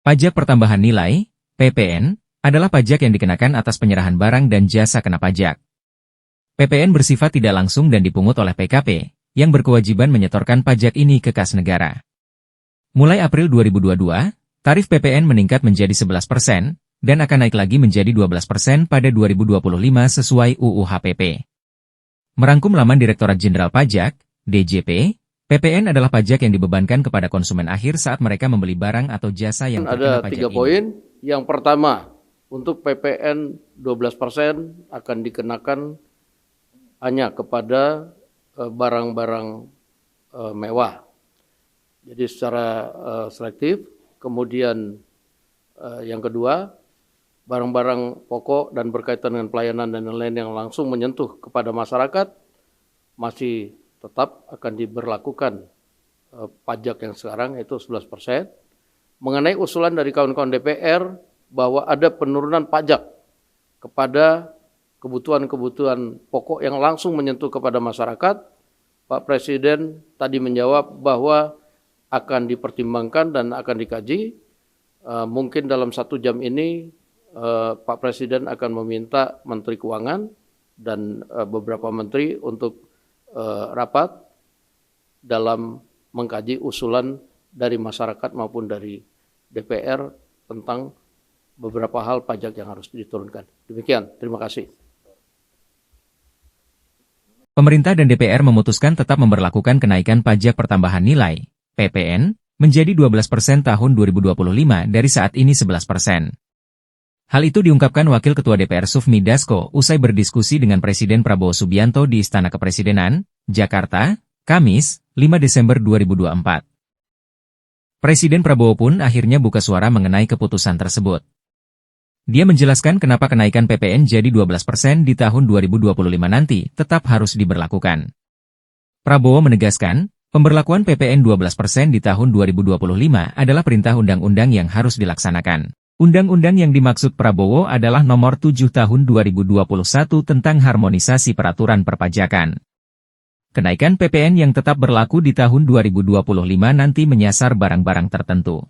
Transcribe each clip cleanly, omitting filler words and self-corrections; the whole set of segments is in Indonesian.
Pajak pertambahan nilai, PPN, adalah pajak yang dikenakan atas penyerahan barang dan jasa kena pajak. PPN bersifat tidak langsung dan dipungut oleh PKP, yang berkewajiban menyetorkan pajak ini ke kas negara. Mulai April 2022, tarif PPN meningkat menjadi 11%, dan akan naik lagi menjadi 12% pada 2025 sesuai UU HPP. Merangkum laman Direktorat Jenderal Pajak, DJP, PPN adalah pajak yang dibebankan kepada konsumen akhir saat mereka membeli barang atau jasa yang terkena pajak ini. Ada 3 poin. Yang pertama, untuk PPN 12% akan dikenakan hanya kepada barang-barang mewah. Jadi secara selektif. Kemudian yang kedua, barang-barang pokok dan berkaitan dengan pelayanan dan lain-lain yang langsung menyentuh kepada masyarakat masih tetap akan diberlakukan pajak yang sekarang yaitu 11%. Mengenai usulan dari kawan-kawan DPR bahwa ada penurunan pajak kepada kebutuhan-kebutuhan pokok yang langsung menyentuh kepada masyarakat, Pak Presiden tadi menjawab bahwa akan dipertimbangkan dan akan dikaji. Mungkin dalam 1 jam ini Pak Presiden akan meminta Menteri Keuangan dan beberapa menteri untuk rapat dalam mengkaji usulan dari masyarakat maupun dari DPR tentang beberapa hal pajak yang harus diturunkan. Demikian, terima kasih. Pemerintah dan DPR memutuskan tetap memberlakukan kenaikan pajak pertambahan nilai, PPN, menjadi 12% tahun 2025 dari saat ini 11%. Hal itu diungkapkan Wakil Ketua DPR Sufmi Dasko usai berdiskusi dengan Presiden Prabowo Subianto di Istana Kepresidenan, Jakarta, Kamis, 5 Desember 2024. Presiden Prabowo pun akhirnya buka suara mengenai keputusan tersebut. Dia menjelaskan kenapa kenaikan PPN jadi 12% di tahun 2025 nanti tetap harus diberlakukan. Prabowo menegaskan, pemberlakuan PPN 12% di tahun 2025 adalah perintah undang-undang yang harus dilaksanakan. Undang-undang yang dimaksud Prabowo adalah Nomor 7 Tahun 2021 tentang harmonisasi peraturan perpajakan. Kenaikan PPN yang tetap berlaku di tahun 2025 nanti menyasar barang-barang tertentu.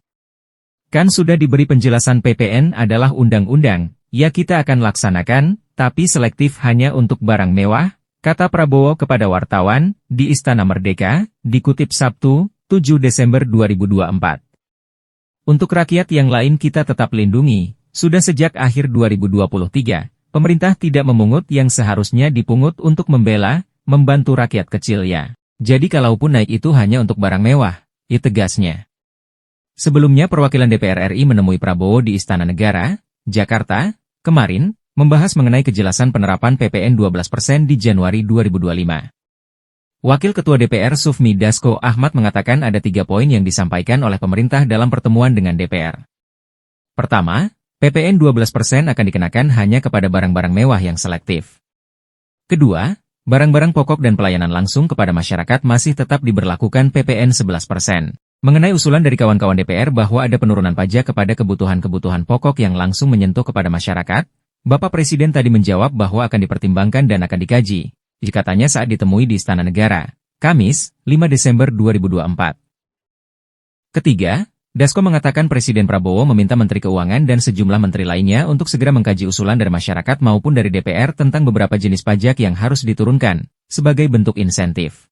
Kan sudah diberi penjelasan PPN adalah undang-undang, ya kita akan laksanakan, tapi selektif hanya untuk barang mewah, kata Prabowo kepada wartawan di Istana Merdeka, dikutip Sabtu, 7 Desember 2024. Untuk rakyat yang lain kita tetap lindungi, sudah sejak akhir 2023, pemerintah tidak memungut yang seharusnya dipungut untuk membela, membantu rakyat kecil ya. Jadi kalaupun naik itu hanya untuk barang mewah, tegasnya. Sebelumnya perwakilan DPR RI menemui Prabowo di Istana Negara, Jakarta, kemarin, membahas mengenai kejelasan penerapan PPN 12% di Januari 2025. Wakil Ketua DPR Sufmi Dasko Ahmad mengatakan ada 3 poin yang disampaikan oleh pemerintah dalam pertemuan dengan DPR. Pertama, PPN 12% akan dikenakan hanya kepada barang-barang mewah yang selektif. Kedua, barang-barang pokok dan pelayanan langsung kepada masyarakat masih tetap diberlakukan PPN 11%. Mengenai usulan dari kawan-kawan DPR bahwa ada penurunan pajak kepada kebutuhan-kebutuhan pokok yang langsung menyentuh kepada masyarakat, Bapak Presiden tadi menjawab bahwa akan dipertimbangkan dan akan dikaji. Katanya saat ditemui di Istana Negara, Kamis, 5 Desember 2024. Ketiga, Dasko mengatakan Presiden Prabowo meminta Menteri Keuangan dan sejumlah menteri lainnya untuk segera mengkaji usulan dari masyarakat maupun dari DPR tentang beberapa jenis pajak yang harus diturunkan, sebagai bentuk insentif.